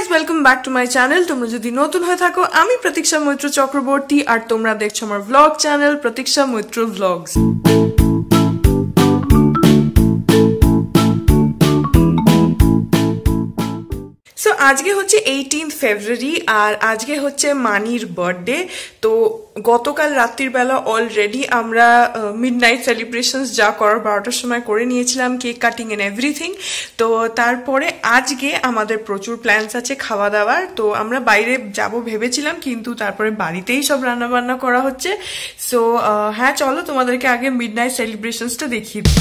Guys, welcome back to my channel. তোমরা যদি নতুন হয়ে থাকো, আমি প্রতীক্ষা মৈত্র চক্রবর্তী আর তোমরা দেখছো আমার ভ্লগ চ্যানেল প্রতীক্ষা মৈত্র ভ্লগস। সো আজকে হচ্ছে 18 ফেব্রুয়ারি আর আজকে হচ্ছে মানির বার্থডে। তো গতকাল রাত্রির বেলা অলরেডি আমরা মিডনাইট সেলিব্রেশনস যা করার 12টার সময় করে নিয়েছিলাম, কেক কাটিং এন্ড এভরিথিং। তো তারপরে আজকে আমাদের প্রচুর প্ল্যানস আছে খাওয়া দাওয়ার। তো আমরা বাইরে যাব ভেবেছিলাম, কিন্তু তারপরে বাড়িতেই সব রান্না বান্না করা হচ্ছে। সো হ্যাঁ, চলো তোমাদেরকে আগে মিডনাইট সেলিব্রেশনসটা দেখিয়ে দিই।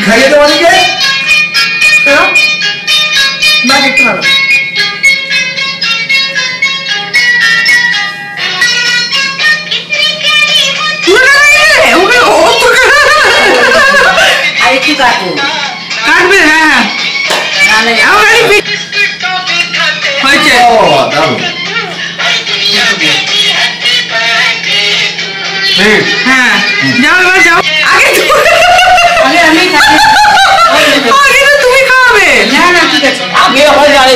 খাইয়ে দেওয়া নিকে না দেখতে পারো। আরেকটু কাটবো, কাটবে? হ্যাঁ হয়েছে। হ্যাঁ যাও, এবার যাও। আগে আমি তুমি খাওয়াবে? না না ঠিক আছে, আগে হয় যাবে।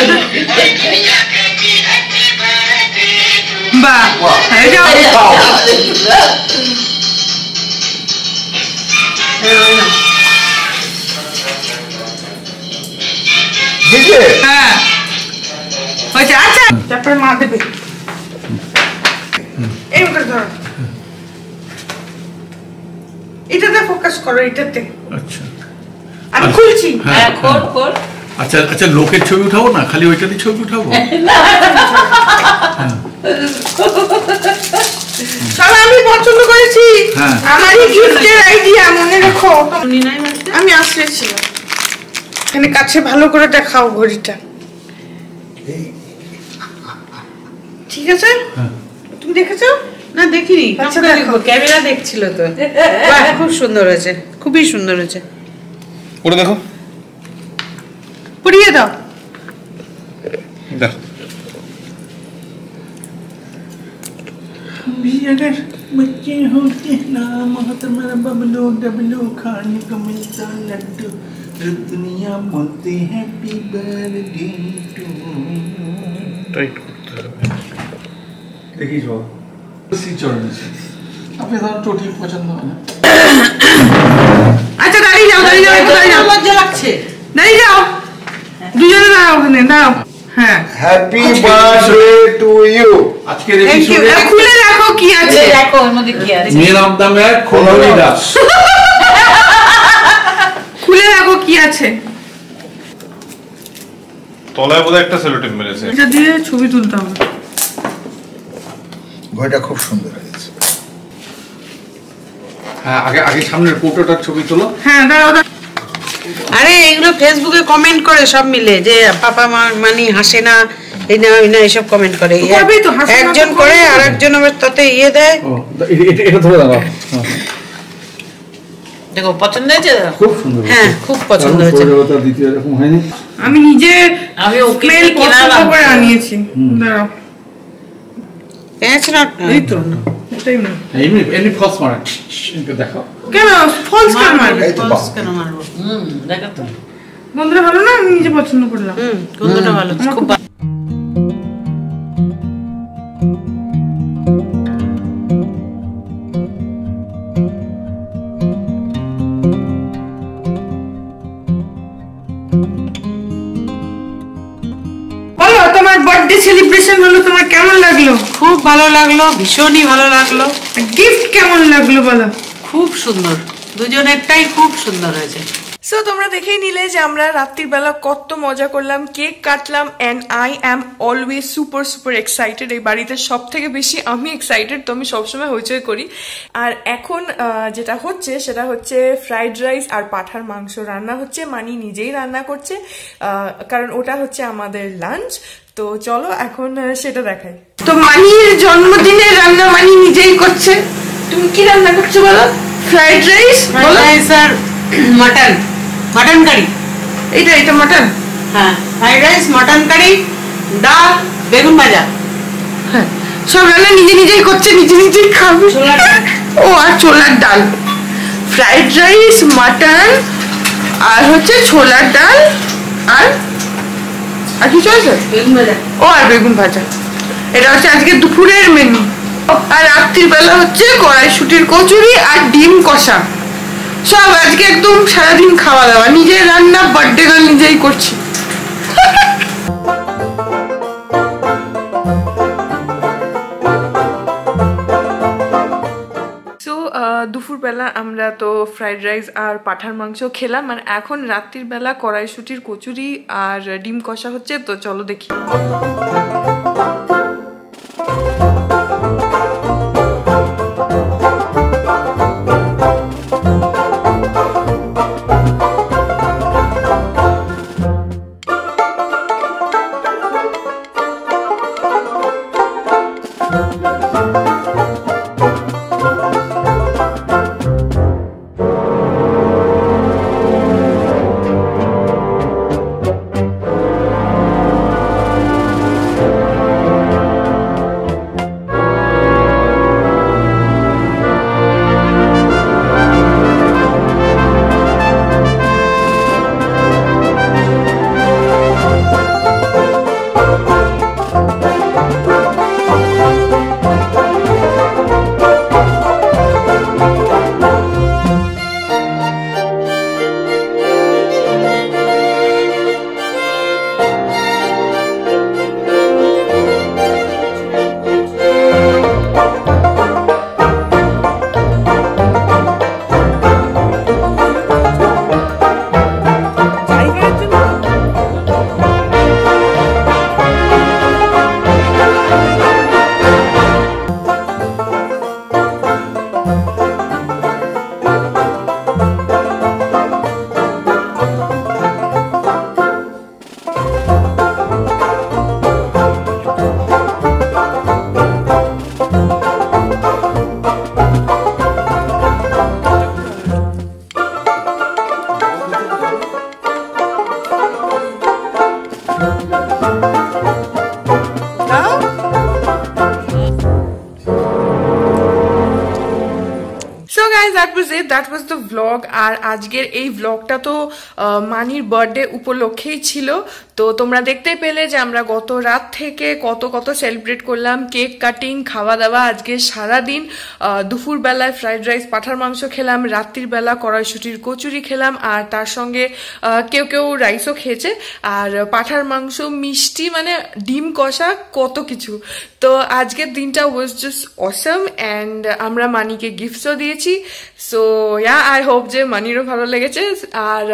বাহ, যাও। হ্যাঁ হয়েছে। আচ্ছা, তারপরে মা দেবে। এই ওটা ধরো, এটাতে ফোকাস করো, এটাতে। আচ্ছা, আমি খুলছি। হ্যাঁ খোল খোল। আচ্ছা আচ্ছা, লোকের ছবি উঠাবো না, খালি ওইটাতে ছবি উঠাবো। চলো, আমি পছন্দ করেছি। আমারই গিফটের আইডিয়া, মনে রেখো। আমি আসছিলাম এখানে কাছে, ভালো করে দেখাও ঘড়িটা, ঠিক আছে? তুমি দেখেছো? না দেখিনি, আচ্ছা দেখো, ক্যামেরা দেখছিল তো। খুব সুন্দর হয়েছে, খুবই সুন্দর হয়েছে। ওটা দেখো, পুড়িয়ে দাও। দেখো अगर बच्चे होते नाम हो तुम्हारा बबलू डबलू खाने को मिलता लड्डू, दुनिया बोलते हैप्पी बर्थडे टू। टाइट करते हैं, देखिए जो सी चढ़ने से আপনি ধরুন চটি পছন্দ হয় না। আচ্ছা দাঁড়িয়ে যাও, দাঁড়িয়ে যাও, দাঁড়িয়ে যাও, লজ্জা লাগছে। দাঁড়িয়ে যাও, দুজনে দাঁড়াও ওখানে, দাঁড়াও। হ্যাঁ, হ্যাপি বার্থডে টু ইউ। আজকে থ্যাংক ইউ। খুলে দেখো কি আছে, দেখো ওর মধ্যে কি আছে। मेरा नाम है खोलनी दास। খুলে দেখো কি আছে। তলায় বোধহয় একটা সেলোটেপ মেরেছে। এটা দিয়ে ছবি তুলতে হবে। ঘড়িটা খুব সুন্দর হয়েছে। হ্যাঁ, আগে আগে সামনের ফটোটার ছবি তোলো। হ্যাঁ দাঁড়াও। আরে এগুলো ফেসবুকে কমেন্ট করে সব মিলে, যে পাপা মানি হাসে না, এই না ওই না, এসব কমেন্ট করে। একজন করে আর একজন আবার তাতে ইয়ে দেয়। এটা ধরে দাও। দেখো পছন্দ হয়েছে? খুব সুন্দর। হ্যাঁ খুব পছন্দ হয়েছে। দ্বিতীয় এরকম হয়নি। আমি নিজে আমি ওকে পছন্দ করে আনিয়েছি। দাঁড়াও, পেয়েছি না এই তো এটাই না। এমনি ফলস মারে দেখো। কেন ফলস কেন মারবে? ফলস কেন মারবো? দেখো তো বন্ধুরা ভালো না, আমি নিজে পছন্দ করলাম। গন্ধটা ভালো, খুব ভালো। বলো তোমার বার্থডে সেলিব্রেশন হলো, তোমার কেমন লাগলো? খুব ভালো লাগলো, ভীষণই ভালো লাগলো। গিফট কেমন লাগলো বলো? খুব সুন্দর, দুজনেরটাই খুব সুন্দর হয়েছে। সো তোমরা দেখেই নিলে যে আমরা রাত্রির বেলা কত মজা করলাম, কেক কাটলাম, and I am always super super excited. এই বাড়িতে সব থেকে বেশি আমি এক্সাইটেড, তো আমি সবসময় হইচই করি। আর এখন যেটা হচ্ছে সেটা হচ্ছে ফ্রাইড রাইস আর পাঠার মাংস রান্না হচ্ছে, মানি নিজেই রান্না করছে, কারণ ওটা হচ্ছে আমাদের লাঞ্চ। তো চলো এখন সেটা দেখাই। তো মানির জন্মদিনের রান্না মানি নিজেই করছে। তুমি কি রান্না করছো বলো? ফ্রাইড রাইস আর মাটন কারি। এটা মাটন। হ্যাঁ, ফ্রাইড রাইস, মাটন কারি, ডাল, বেগুন ভাজা। হ্যাঁ, সব রান্না নিজে নিজেই করছে, নিজে নিজেই খাবে। ও আর ছোলার ডাল, ফ্রাইড রাইস, মাটন, আর হচ্ছে ছোলার ডাল, আর কি চলছে? বেগুন ভাজা। ও আর বেগুন ভাজা। এটা হচ্ছে আজকে দুপুরের মেনু। আর রাত্রির বেলা হচ্ছে কড়াইশুটির কচুরি আর ডিম কষা। সব আজকে একদম সারাদিন খাওয়া দাওয়া, নিজের রান্না, বার্থডে গার্ল নিজেই করছি। দুপুরবেলা আমরা তো ফ্রাইড রাইস আর পাঠার মাংস খেলাম, আর এখন রাত্রির বেলা কড়াইশুটির কচুরি আর ডিম কষা হচ্ছে। তো চলো দেখি। that was the vlog। আর আজকের এই vlogটা তো মানির বার্থডে উপলক্ষেই ছিল। তো তোমরা দেখতে পেলে যে আমরা গত রাত থেকে কত সেলিব্রেট করলাম, কেক কাটিং, খাওয়া দাওয়া। আজকে সারাদিন দুপুর বেলায় ফ্রাইড রাইস পাঠার মাংস খেলাম, রাত্রির বেলা কড়াইশুটির কচুরি খেলাম, আর তার সঙ্গে কেউ রাইসও খেয়েছে, আর পাঠার মাংস, মিষ্টি, মানে ডিম কষা, কত কিছু। তো আজকের দিনটা ওয়াজ জাস্ট অসম, অ্যান্ড আমরা মানিকে গিফটসও দিয়েছি। সো yeah, I hope যে মানিরও ভালো লেগেছে। আর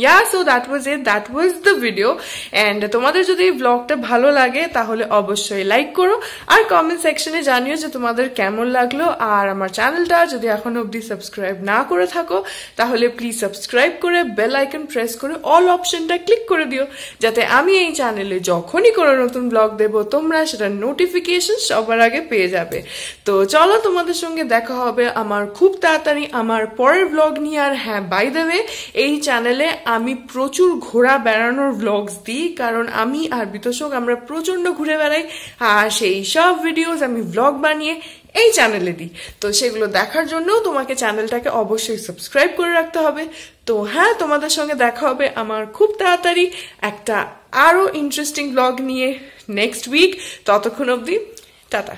yeah, so that was it, that was the video, and তোমাদের যদি এই ব্লগটা ভালো লাগে তাহলে অবশ্যই লাইক করো আর কমেন্ট সেকশনে জানিও যে তোমাদের কেমন লাগলো। আর আমার চ্যানেলটা যদি এখনো অবধি সাবস্ক্রাইব না করে থাকো তাহলে প্লিজ সাবস্ক্রাইব করে বেল আইকন প্রেস করে অল অপশনটা ক্লিক করে দিও, যাতে আমি এই চ্যানেলে যখনই কোনো নতুন ব্লগ দেব তোমরা সেটা নোটিফিকেশন সবার আগে পেয়ে যাবে। তো চলো, তোমাদের সঙ্গে দেখা হবে আমার খুব তাড়াতাড়ি আমার পরের ব্লগ নিয়ে। আর হ্যাঁ, বাই দ্য ওয়ে, এই চ্যানেলে আমি প্রচুর ঘোরা বেড়ানোর ব্লগস দিই, কারণ আমি আর বিতোষক আমরা প্রচন্ড ঘুরে বেড়াই, আর সেই সব ভিডিওস আমি ব্লগ বানিয়ে এই চ্যানেলে দিই। তো সেগুলো দেখার জন্য তোমাকে চ্যানেলটাকে অবশ্যই সাবস্ক্রাইব করে রাখতে হবে। তো হ্যাঁ, তোমাদের সঙ্গে দেখা হবে আমার খুব তাড়াতাড়ি একটা আরো ইন্টারেস্টিং ব্লগ নিয়ে নেক্সট উইক। ততক্ষণ অবধি টাটা।